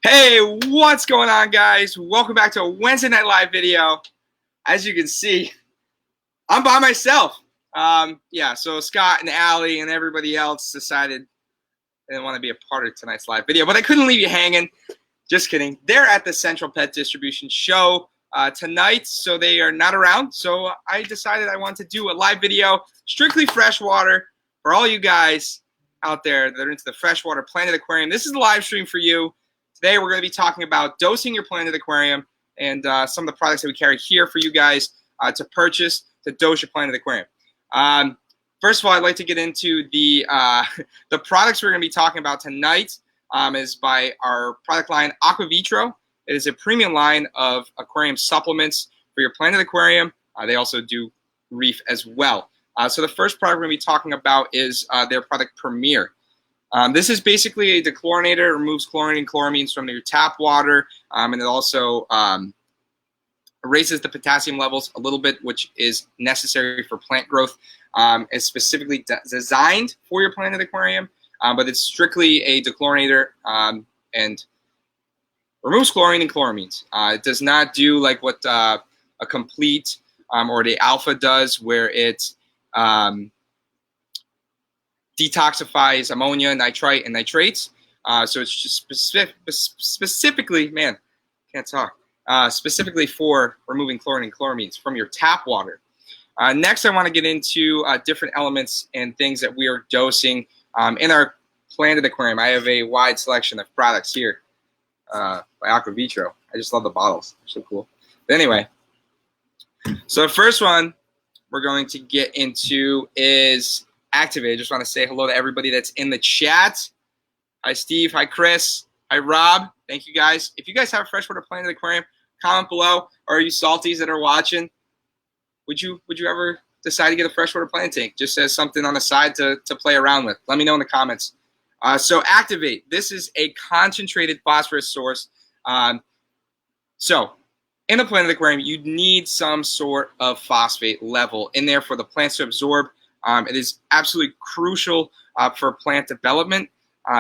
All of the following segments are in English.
Hey, what's going on, guys? Welcome back to a Wednesday Night Live video. As you can see, I'm by myself. So Scott and Allie and everybody else decided they didn't want to be a part of tonight's live video, but I couldn't leave you hanging. Just kidding. They're at the Central Pet Distribution Show tonight, so they are not around. So I decided I wanted to do a live video, strictly freshwater, for all you guys out there that are into the freshwater Planet Aquarium. This is the live stream for you. Today we're going to be talking about dosing your Planet Aquarium and some of the products that we carry here for you guys to purchase to dose your Planet Aquarium. First of all, I'd like to get into the products we're going to be talking about tonight. Is by our product line AQUAVitro. It is a premium line of aquarium supplements for your Planet Aquarium. They also do reef as well. So the first product we're going to be talking about is their product Premier. This is basically a dechlorinator. It removes chlorine and chloramines from your tap water, and it also raises the potassium levels a little bit, which is necessary for plant growth. It's specifically designed for your Planet Aquarium, but it's strictly a dechlorinator and removes chlorine and chloramines. It does not do like what a complete or the alpha does, where it detoxifies ammonia, nitrite, and nitrates. So it's just specifically, man, can't talk. Specifically for removing chlorine and chloramines from your tap water. Next, I want to get into different elements and things that we are dosing in our Planet Aquarium. I have a wide selection of products here by AQUAVitro. I just love the bottles. They're so cool. But anyway, so the first one we're going to get into is Activate. I just want to say hello to everybody that's in the chat. Hi, Steve. Hi, Chris. Hi, Rob. Thank you, guys. If you guys have a freshwater Planet Aquarium, comment below. Or are you salties that are watching? Would you ever decide to get a freshwater Planet tank just as something on the side to play around with? Let me know in the comments. So Activate. This is a concentrated phosphorus source. So in the Planet Aquarium, you need some sort of phosphate level in there for the plants to absorb. It is absolutely crucial for plant development.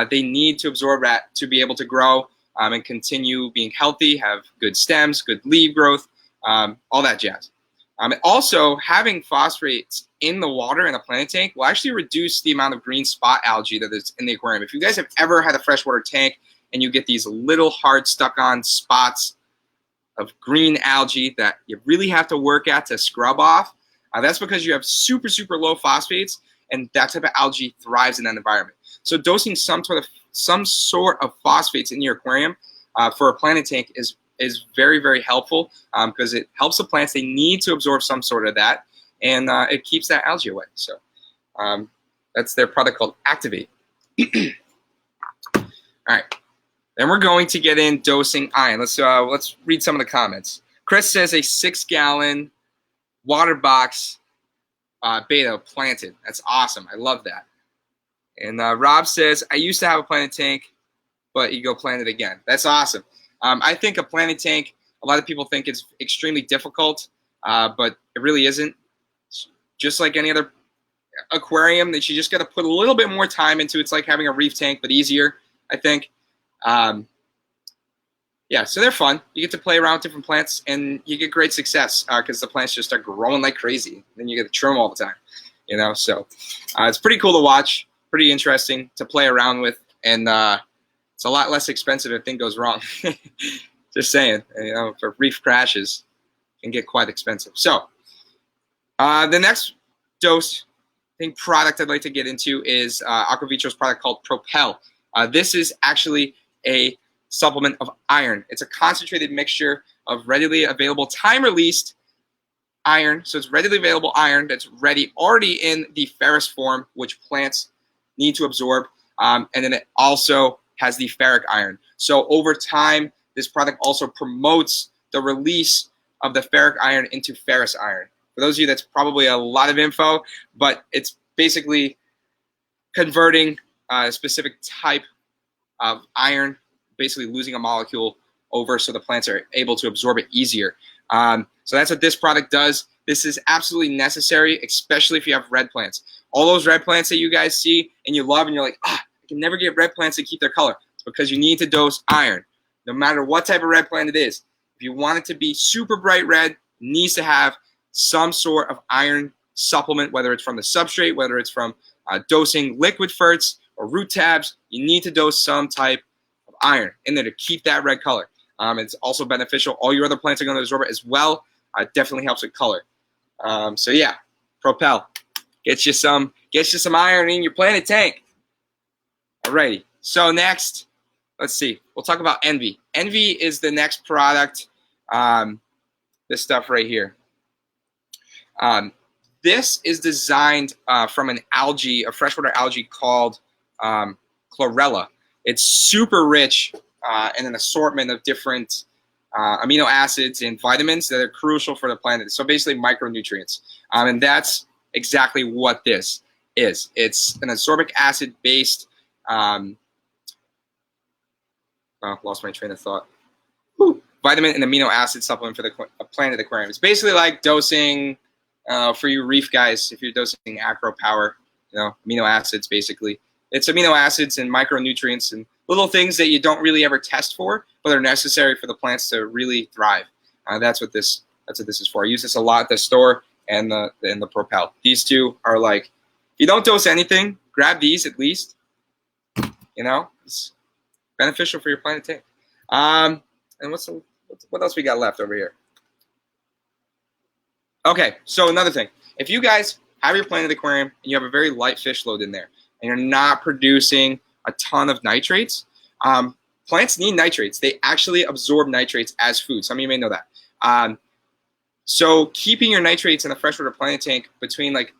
They need to absorb that to be able to grow and continue being healthy, have good stems, good leaf growth, all that jazz. Also, having phosphates in the water in a Planet tank will actually reduce the amount of green spot algae that is in the aquarium. If you guys have ever had a freshwater tank and you get these little hard stuck-on spots of green algae that you really have to work at to scrub off, that's because you have super, super low phosphates, and that type of algae thrives in that environment. So dosing some sort of phosphates in your aquarium for a Planet tank is very, very helpful because it helps the plants. They need to absorb some sort of that, and it keeps that algae away. So that's their product called Activate. All right. Then we're going to get in dosing iron. Let's read some of the comments. Chris says a 6-gallon water box beta planted. That's awesome. I love that. And Rob says, I used to have a Planet tank, but you go plant it again. That's awesome. I think a Planet tank, a lot of people think it's extremely difficult, but it really isn't. It's just like any other aquarium that you just got to put a little bit more time into. It's like having a reef tank, but easier, I think. Yeah, so they're fun. You get to play around with different plants, and you get great success because the plants just start growing like crazy. Then you get to trim them all the time, you know. So it's pretty cool to watch, pretty interesting to play around with, and it's a lot less expensive if thing goes wrong. Just saying, you know, for reef crashes, it can get quite expensive. So the next product I'd like to get into is AQUAVitro's product called Propel. This is actually a supplement of iron. It's a concentrated mixture of readily available time-released iron. So it's readily available iron that's already in the ferrous form, which plants need to absorb. And then it also has the ferric iron. So over time, this product also promotes the release of the ferric iron into ferrous iron. For those of you, that's probably a lot of info, but it's basically converting a specific type of iron, basically losing a molecule over so the plants are able to absorb it easier. So that's what this product does. This is absolutely necessary, especially if you have red plants. All those red plants that you guys see and you love and you're like, I can never get red plants to keep their color. It's because you need to dose iron. no matter what type of red plant it is. If you want it to be super bright red, it needs to have some sort of iron supplement, whether it's from the substrate, whether it's from dosing liquid ferts or root tabs. You need to dose some type of iron in there to keep that red color. It's also beneficial. All your other plants are going to absorb it as well. It definitely helps with color. So yeah, Propel. Get you some iron in your planted tank. Alrighty. So next, let's see. We'll talk about Envy. Envy is the next product. This stuff right here. This is designed from an algae, a freshwater algae called chlorella. It's super rich in an assortment of different amino acids and vitamins that are crucial for the planet. So basically micronutrients. And that's exactly what this is. It's an ascorbic acid based, lost my train of thought. Vitamin and amino acid supplement for the planet aquarium. It's basically like dosing for you reef guys, if you're dosing acro power, amino acids basically. It's amino acids and micronutrients and little things that you don't really ever test for, but are necessary for the plants to really thrive. That's what this is for. I use this a lot at the store and the Propel. These two are like, if you don't dose anything, grab these at least. It's beneficial for your planted tank. And what else we got left over here? Okay, so another thing. If you guys have your planted aquarium and you have a very light fish load in there and you're not producing a ton of nitrates, plants need nitrates. They actually absorb nitrates as food. Some of you may know that. So keeping your nitrates in a freshwater planted tank between like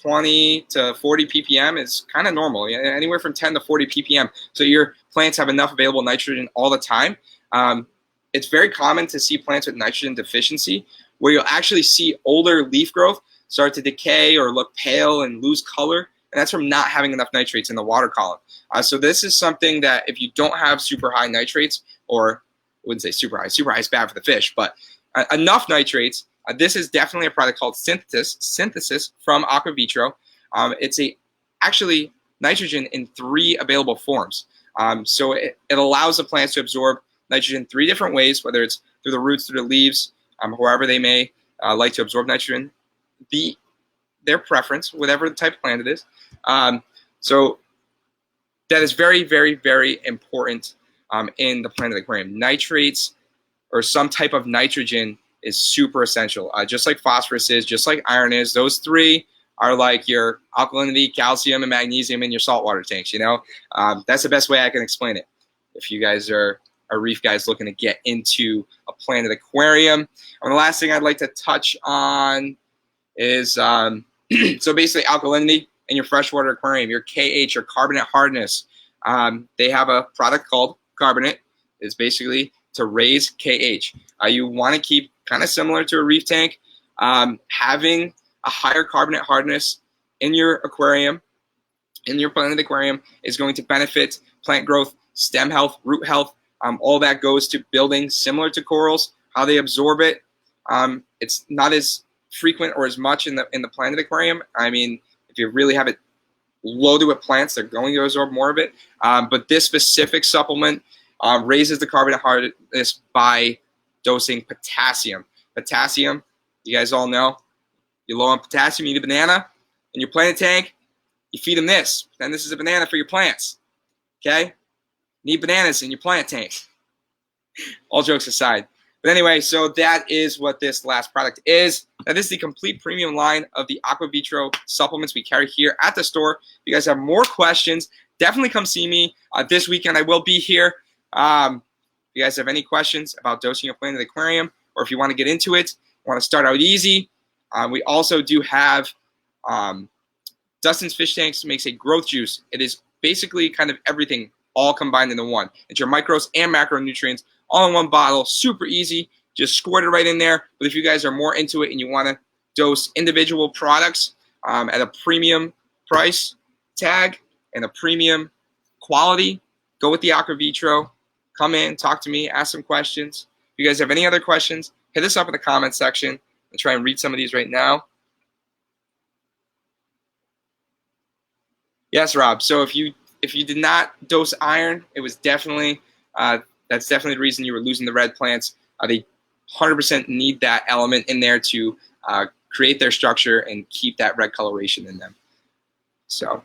20 to 40 ppm is kind of normal, anywhere from 10 to 40 ppm. So your plants have enough available nitrogen all the time. It's very common to see plants with nitrogen deficiency where you'll actually see older leaf growth start to decay or look pale and lose color. And that's from not having enough nitrates in the water column. So this is something that if you don't have super high nitrates, or I wouldn't say super high is bad for the fish, but enough nitrates, this is definitely a product called Synthesis from Aquavitro. It's actually nitrogen in 3 available forms. So it allows the plants to absorb nitrogen 3 different ways, whether it's through the roots, through the leaves, however they may like to absorb nitrogen. Their preference, whatever the type of plant it is. So that is very, very, very important in the planted aquarium. Nitrates or some type of nitrogen is super essential. Just like phosphorus is, just like iron is. Those 3 are like your alkalinity, calcium, and magnesium in your saltwater tanks. That's the best way I can explain it. If you guys are reef guys looking to get into a planted aquarium. And the last thing I'd like to touch on is so basically alkalinity in your freshwater aquarium, your KH, your carbonate hardness. They have a product called Carbonate. It's basically to raise KH. You want to keep kind of similar to a reef tank. Having a higher carbonate hardness in your aquarium, in your planted aquarium, is going to benefit plant growth, stem health, root health. All that goes to building similar to corals, how they absorb it. It's not as frequent or as much in the planted aquarium. I mean, if you really have it loaded with plants, they're going to absorb more of it. But this specific supplement raises the carbonate hardness by dosing potassium. Potassium, you guys all know, you're low on potassium, you need a banana. In your planted tank, you feed them this. Then this is a banana for your plants. Okay? Need bananas in your plant tank. All jokes aside. But anyway, so that is what this last product is. Now, this is the complete premium line of the Aquavitro supplements we carry here at the store. If you guys have more questions, definitely come see me this weekend. I will be here. If you guys have any questions about dosing your planted aquarium, or if you want to get into it, want to start out easy, we also do have Dustin's Fish Tanks makes a growth juice. It is basically kind of everything all combined into one. It's your micros and macronutrients all in one bottle. Super easy. Just squirt it right in there. But if you guys are more into it and you want to dose individual products at a premium price tag and a premium quality, go with the Aquavitro. Come in, talk to me, ask some questions. If you guys have any other questions, hit us up in the comment section. I'll try and read some of these right now. Yes, Rob. So if you did not dose iron, it was definitely That's definitely the reason you were losing the red plants. They 100% need that element in there to create their structure and keep that red coloration in them. So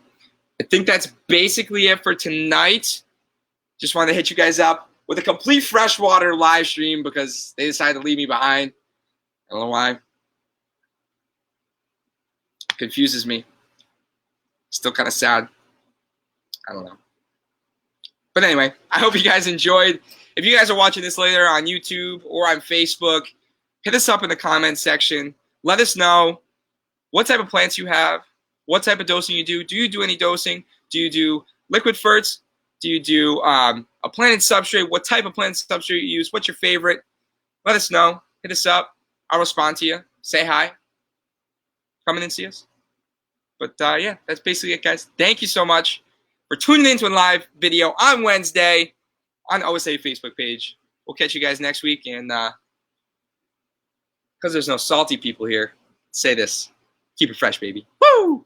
I think that's basically it for tonight. Just wanted to hit you guys up with a complete freshwater live stream because they decided to leave me behind. I don't know why. Confuses me. Still kind of sad. I don't know. But anyway, I hope you guys enjoyed. If you guys are watching this later on YouTube or on Facebook, hit us up in the comments section. Let us know what type of plants you have, what type of dosing you do. Do you do any dosing? Do you do liquid ferts? Do you do a planted substrate? What type of planted substrate you use? What's your favorite? Let us know. Hit us up. I'll respond to you. Say hi. Come in and see us. But yeah, that's basically it, guys. Thank you so much for tuning into a live video on Wednesday on OSA Facebook page. We'll catch you guys next week. And because there's no salty people here, say this. Keep it fresh, baby. Woo!